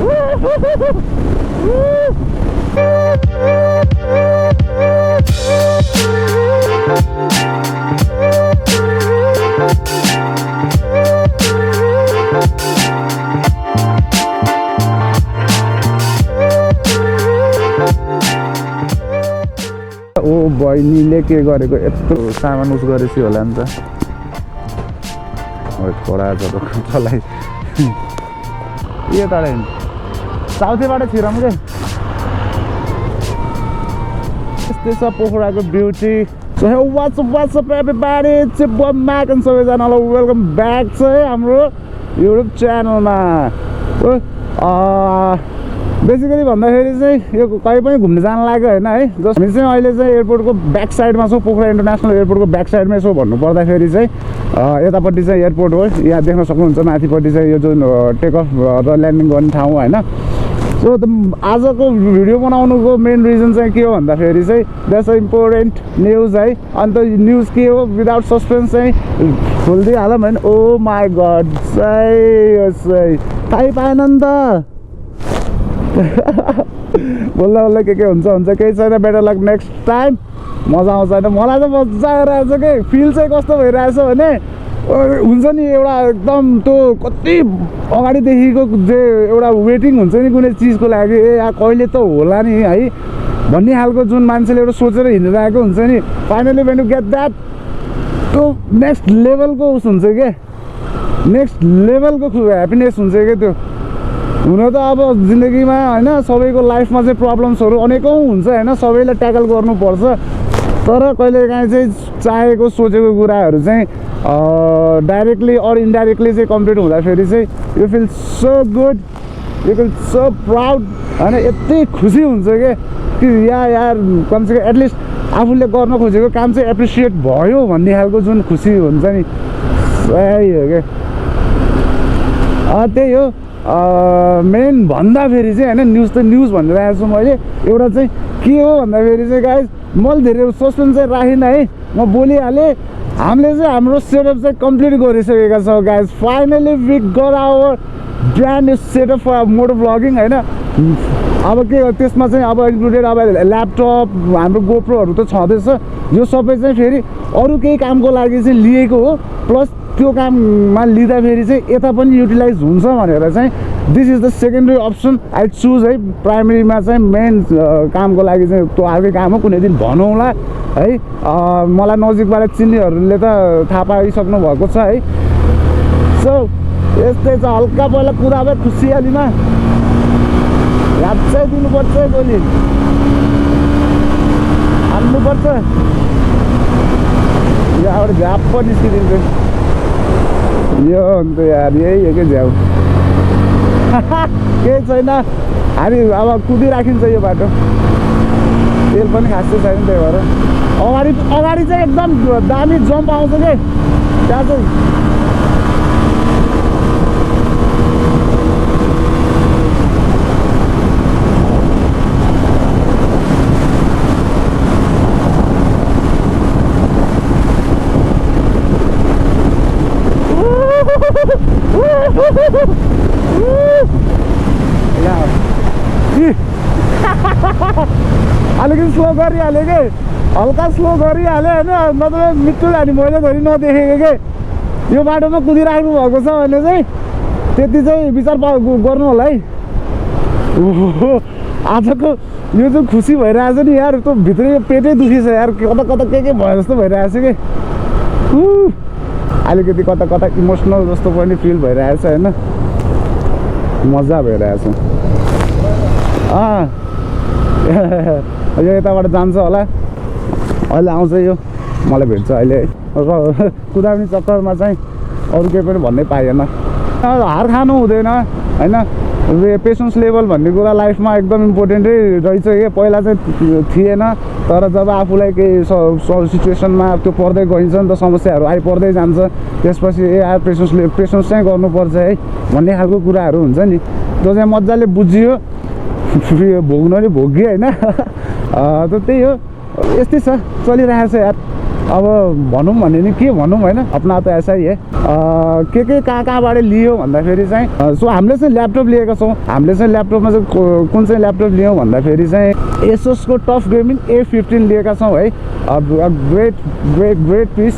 ओ बहिनीले के गरेको यत्रो सामान उस गरेपछि होला नि त कडा चलाइ यो तल साउथीबाट छिराउँ के यस्तै छ पोखराको beauty So hey, what's up everybody? It's your boy Mac and सबैजनालाई वेलकम ब्याक छ हाम्रो युट्युब च्यानलमा। बेसिकली भन्दाखेरि चाहिँ यो कहीँ पनि घुम्न जान लाग्यो हैन है। जस्ट हामी चाहिँ अहिले चाहिँ एयरपोर्टको ब्याक साइडमा छौँ, पोखरा इन्टरनेसनल एयरपोर्टको ब्याक साइडमै छौँ भन्नु पर्दाखेरि चाहिँ यतापट्टि चाहिँ एयरपोर्ट हो, यहाँ देख्न सक्नुहुन्छ माथिपट्टि चाहिँ यो जुन टेक अफ र ल्यान्डिङ गर्ने ठाउँ हैन। सो आजको भिडियो बनाउनुको मेन रिजन चाहिँ के हो भन्दाखेरि चाहिँ द्याट्स अ इम्पोर्टेन्ट न्युज है। अन्त न्युज के हो विदाउट सस्पेन्स चाहिँ खोलिदिइहालौँ होइन। ओ माई गड चाहिँ थाहै पाएन नि त बल्ल बल्ल के हुन्छ केही छैन, बेटर लक नेक्स्ट टाइम। मजा आउँछ होइन, मलाई त मजा आइरहेछ कि फिल चाहिँ कस्तो भइरहेछ भने हुन्छ नि एउटा एकदम त्यो कति अगाडिदेखिको जे एउटा वेटिङ हुन्छ नि कुनै चिजको लागि, ए यहाँ कहिले त होला नि है भन्ने खालको जुन मान्छेले एउटा सोचेर हिँडिरहेको हुन्छ नि, finally when you get that त्यो नेक्स्ट लेभलको उस हुन्छ क्या, नेक्स्ट लेभलको ह्याप्पिनेस हुन्छ क्या त्यो। हुन त अब जिन्दगीमा होइन सबैको लाइफमा चाहिँ प्रब्लम्सहरू अनेकौँ हुन्छ होइन, सबैले ट्याकल गर्नुपर्छ, तर कहिलेकाहीँ चाहिँ चाहेको सोचेको कुराहरू चाहिँ डाइरेक्टली अर इन्डाइरेक्टली चाहिँ कम्प्लिट हुँदाखेरि चाहिँ you feel so good, you feel so proud होइन। यति खुसी हुन्छ क्या कि यार कमसेकम एटलिस्ट आफूले गर्न खोजेको काम चाहिँ एप्रिसिएट भयो भन्ने खालको जुन खुसी हुन्छ नि, सही हो क्या। त्यही हो मेन भन्दाखेरि चाहिँ होइन, न्युज त न्युज भनिरहेको छु मैले। एउटा चाहिँ के हो भन्दाखेरि चाहिँ गाइज मैले धेरै सस्पेन्स चाहिँ राखिनँ है, म बोलिहालेँ। हामीले चाहिँ हाम्रो सेटअप चाहिँ कम्प्लिट गरिसकेका छौँ guys. Finally we got our brand new setup for moto vlogging होइन। अब के हो त्यसमा चाहिँ अब इन्क्लुडेड अब ल्यापटप हाम्रो गोप्रोहरू त छँदैछ, यो सबै चाहिँ फेरि अरू केही कामको लागि चाहिँ लिएको हो, प्लस त्यो काममा लिँदाखेरि चाहिँ यता पनि युटिलाइज हुन्छ भनेर चाहिँ this is the secondary option I choose है। प्राइमेरीमा चाहिँ मेन कामको लागि चाहिँ त्यो अर्कै काम हो, कुनै दिन भनौँला है। मलाई नजिकबाट चिन्नेहरूले त थाहा पाइसक्नु भएको छ है। सो यस्तै छ, हल्का पहिला कुदाबै खुसियालीमा हात चाहिँ दिनुपर्छ गोली हाल्नुपर्छ, यहाँबाट झ्याप्प निस्किदिन्छ यो अन्त यार, यही हो कि झ्याउ केही छैन। हामी अब कुदिराखिन्छ यो बाटो, तेल पनि खासै छैन, त्यही भएर अगाडि चाहिँ एकदम दामी जम्प आउँछ कि त्यहाँ चाहिँ अलिकति स्लो गरिहाल्यो कि, हल्का स्लो गरिहाल्यो होइन, नत्र मिठो जाने मैले धरि नदेखेको कि यो बाटोमा कुदिराख्नु भएको छ भने चाहिँ त्यति चाहिँ विचार गर्नु होला है। आजको यो चाहिँ खुसी भइरहेछ नि यार, त्यो भित्रै पेटै दुखी छ यार, कता कता के भयो जस्तो भइरहेछ कि, अलिकति कता कता इमोसनल जस्तो पनि फिल भइरहेछ होइन, मजा भइरहेछ। यो यताबाट जान्छ होला, अहिले आउँछ यो मलाई भेट्छ अहिले र कुदाउने चक्करमा चाहिँ अरू केही पनि भन्नै पाइएन। हार खानु हुँदैन होइन, पेसेन्स लेभल भन्ने कुरा लाइफमा एकदम इम्पोर्टेन्टै रहेछ कि, पहिला चाहिँ थिएन, तर जब आफूलाई केही सिचुएसनमा त्यो पर्दै गइन्छ नि त, समस्याहरू आइपर्दै जान्छ, त्यसपछि यार पेसेन्स चाहिँ गर्नुपर्छ है भन्ने खालको कुराहरू हुन्छ नि, त्यो चाहिँ मजाले बुझियो, भोग्नु नि भोग्यो होइन। त त्यही हो, यस्तै छ चलिरहेको छ यार। अब भनौँ भने नि के भनौँ होइन, अपना त ऐसा ही है। के कहाँबाट लियो भन्दाखेरि चाहिँ सो हामीले चाहिँ ल्यापटप लिएका छौँ। हामीले चाहिँ ल्यापटपमा चाहिँ कुन चाहिँ ल्यापटप लियौँ भन्दाखेरि चाहिँ एसोसको टफ गेमिङ A15 लिएका छौँ है। ग्रेट पिस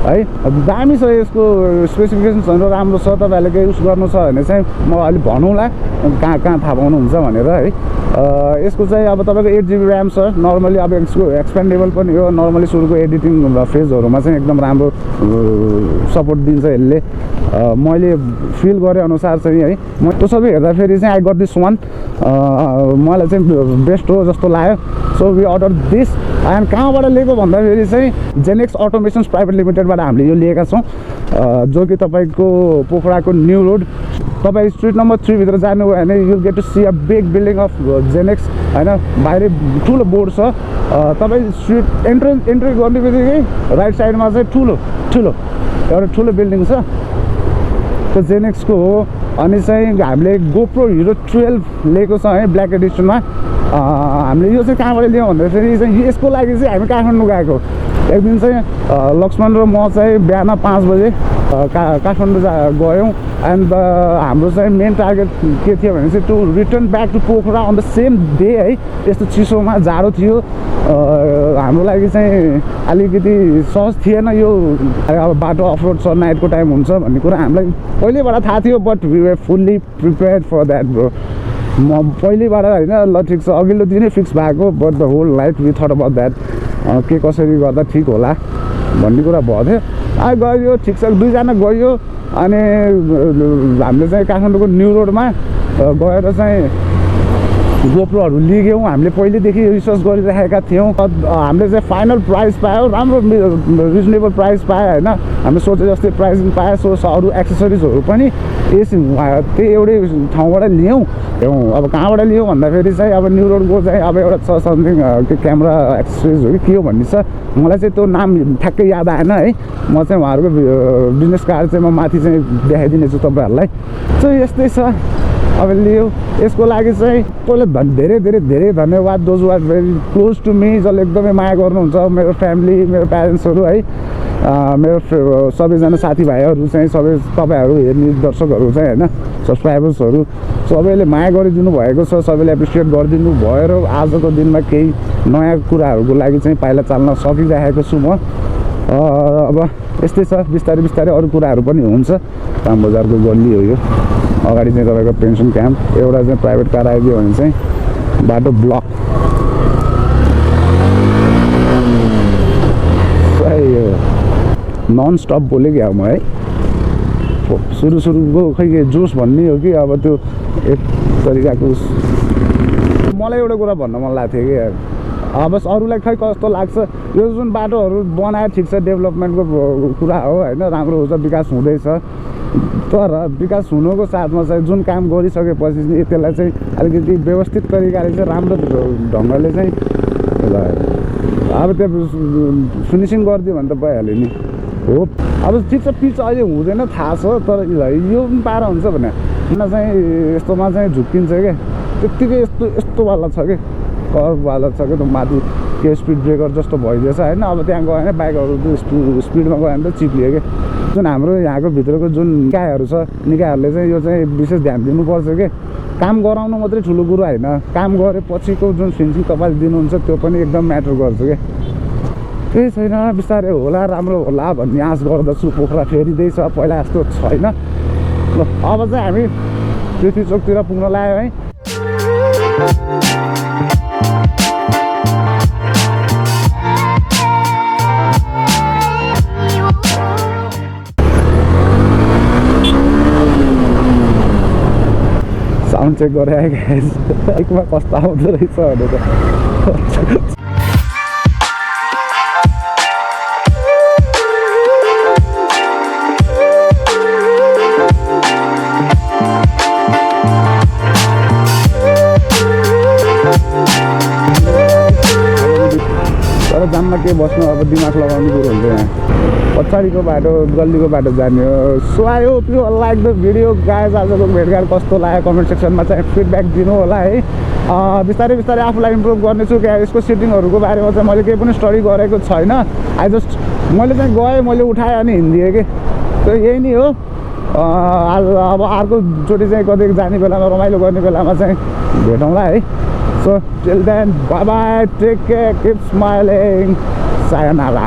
है, दामी छ यसको स्पेसिफिकेसन्सहरू राम्रो छ। तपाईँहरूले केही युज गर्नु छ भने चाहिँ म अलिक भनौँला कहाँ थाहा पाउनुहुन्छ भनेर है। यसको चाहिँ अब तपाईँको 8GB ऱ्याम छ। नर्मली अब यसको एक्सपेन्डेबल पनि हो। नर्मली सुरुको एडिटिङ फेजहरूमा चाहिँ एकदम राम्रो सपोर्ट दिन्छ यसले, मैले फिल गरे अनुसार चाहिँ है। म त्यो सबै हेर्दाखेरि चाहिँ आई गट दिस वान, मलाई चाहिँ बेस्ट हो जस्तो लाग्यो। So we order this. And कहाँबाट लिएको भन्दाखेरि चाहिँ जेनेक्स अटोमेसन्स प्राइभेट लिमिटेडबाट हामीले यो लिएका छौँ, जो कि तपाईँको पोखराको न्यू रोड। तपाईँ स्ट्रिट नम्बर 3 भित्र जानुभयो भने you get to see a big building of Genex होइन। बाहिरै ठुलो बोर्ड छ। तपाईँ स्ट्रिट एन्ट्री गर्ने बित्तिकै राइट साइडमा चाहिँ एउटा ठुलो बिल्डिङ छ, त्यो जेनेक्सको हो। अनि चाहिँ हामीले गोप्रो hero12 लिएको छ है, ब्ल्याक एडिसनमा। हामीले यो चाहिँ कहाँबाट लियौँ भन्दाखेरि चाहिँ यसको लागि चाहिँ हामी काठमाडौँ गएको। एक दिन चाहिँ लक्ष्मण र म चाहिँ बिहान 5 बजे काठमाडौँ गयौँ। एन्ड हाम्रो चाहिँ मेन टार्गेट के थियो भने चाहिँ to return back to Pokhara on the same day है। यस्तो चिसोमा जाडो थियो, हाम्रो लागि चाहिँ अलिकति सहज थिएन यो। अब बाटो अफरोड छ, नाइटको टाइम हुन्छ भन्ने कुरा हामीलाई पहिल्यैबाट थाहा थियो, but we were fully prepared for that bro. म पहिल्यैबाट होइन, ल ठिक छ अघिल्लो दिनै फिक्स भएको, but the whole night we thought about that, के कसरी गर्दा ठिक होला भन्ने कुरा भयो थियो। गयो ठिक छ, 2 जना गयो। अनि हामीले चाहिँ काठमाडौँको न्यू रोडमा गएर चाहिँ गोप्रोहरू लिग्यौँ। हामीले पहिल्यैदेखि रिसर्च गरिराखेका थियौँ। हामीले चाहिँ फाइनल प्राइस पायौँ, राम्रो रिजनेबल प्राइस पायो होइन। हामीले सोचे जस्तै प्राइसिङ पायो। सो अरू एक्सेसरिजहरू पनि त्यही एउटै ठाउँबाट लियौँ। अब कहाँबाट लियौँ भन्दाखेरि चाहिँ अब न्यू रोडको चाहिँ अब एउटा छ समथिङ के क्यामेरा एक्सेसरिज हो कि के हो भन्ने छ, मलाई चाहिँ त्यो नाम ठ्याक्कै याद आएन है। म चाहिँ उहाँहरूको बिजनेस कार्ड चाहिँ म माथि चाहिँ देखाइदिनेछु तपाईँहरूलाई। सो यस्तै छ। अब लियो यसको लागि चाहिँ पहिला धेरै धन्यवाद those are very close to me, जसले एकदमै माया गर्नुहुन्छ। मेरो फ्यामिली, मेरो प्यारेन्ट्सहरू है, मेरो सबैजना साथीभाइहरू चाहिँ सबै तपाईँहरू हेर्ने दर्शकहरू चाहिँ होइन, सब्सक्राइबर्सहरू सबैले माया गरिदिनु भएको छ, सबैले एप्रिसिएट गरिदिनु भयो। र आजको दिनमा केही नयाँ कुराहरूको लागि चाहिँ पाइला चाल्न सकिरहेको छु म। अब यस्तै छ, बिस्तारै अरू कुराहरू पनि हुन्छ। काम बजारको गल्ली हो यो। अगाडि चाहिँ तपाईँको पेन्सन क्याम्प, एउटा चाहिँ प्राइभेट कार आइदियो भने चाहिँ बाटो ब्लक। सही हो, नन स्टप बोलेँ क्या म है। सुरुको खै के जोस भन्ने हो कि अब त्यो एक तरिकाको। मलाई एउटा कुरा भन्न मन लाग्थ्यो कि अब अरूलाई खै कस्तो लाग्छ, यो जुन बाटोहरू बनायो ठिक छ, डेभलपमेन्टको कुरा हो होइन, राम्रो हुन्छ, विकास हुँदैछ। तर विकास हुनुको साथमा चाहिँ जुन काम गरिसकेपछि त्यसलाई चाहिँ अलिकति व्यवस्थित तरिकाले चाहिँ राम्रो ढङ्गले चाहिँ अब त्यो फिनिसिङ गरिदियो भने त भइहाल्यो नि हो। अब ठिक छ, पिच अहिले हुँदैन थाहा छ, तर यो पनि पारा हुन्छ भने चाहिँ यस्तोमा चाहिँ झुक्किन्छ क्या, त्यत्तिकै यस्तोवाला छ कि कर्भवाला छ क्या, माथि के स्पिड ब्रेकर जस्तो भइदिएछ होइन। अब त्यहाँ गयो भने बाइकहरू स्पिडमा गयो भने त चिप्लियो क्या। जुन हाम्रो यहाँको भित्रको जुन निकायहरू छ, निकायहरूले चाहिँ यो चाहिँ विशेष ध्यान दिनुपर्छ कि काम गराउनु मात्रै ठुलो कुरो होइन, काम गरेपछिको जुन फिनिसिङ तपाईँले दिनुहुन्छ त्यो पनि एकदम म्याटर गर्छ क्या। केही छैन, बिस्तारै होला, राम्रो होला भन्ने आश गर्दछु। पोखरा फेरिँदैछ, पहिला जस्तो छैन। ल अब चाहिँ हामी पृथ्वी चोकतिर पुग्न लाग्यो है। साउन्ड चेक गरेर आएँ, बाइकमा कस्तो आउँदो रहेछ भनेर। तर जाममा के बस्नु, अब दिमाग लगाउने कुरो हुन्छ यहाँ। पछाडिको बाटो गल्लीको बाटो जाने हो। So I hope you like the video guys. आजको भेटघाट कस्तो लाग्यो कमेन्ट सेक्सनमा चाहिँ फिडब्याक दिनु होला है। बिस्तारै बिस्तारै आफूलाई इम्प्रुभ गर्नेछु क्या। यसको सेटिङहरूको बारेमा चाहिँ मैले केही पनि स्टडी गरेको छैन। आई जस्ट मैले चाहिँ गएँ, मैले उठाएँ अनि हिँडिदिएँ कि त्यो यही नै हो। अब अर्कोचोटि चाहिँ कतै जाने बेलामा रमाइलो गर्ने बेलामा चाहिँ भेटौँला है। So till then bye bye, take care, keep smiling, sayonara.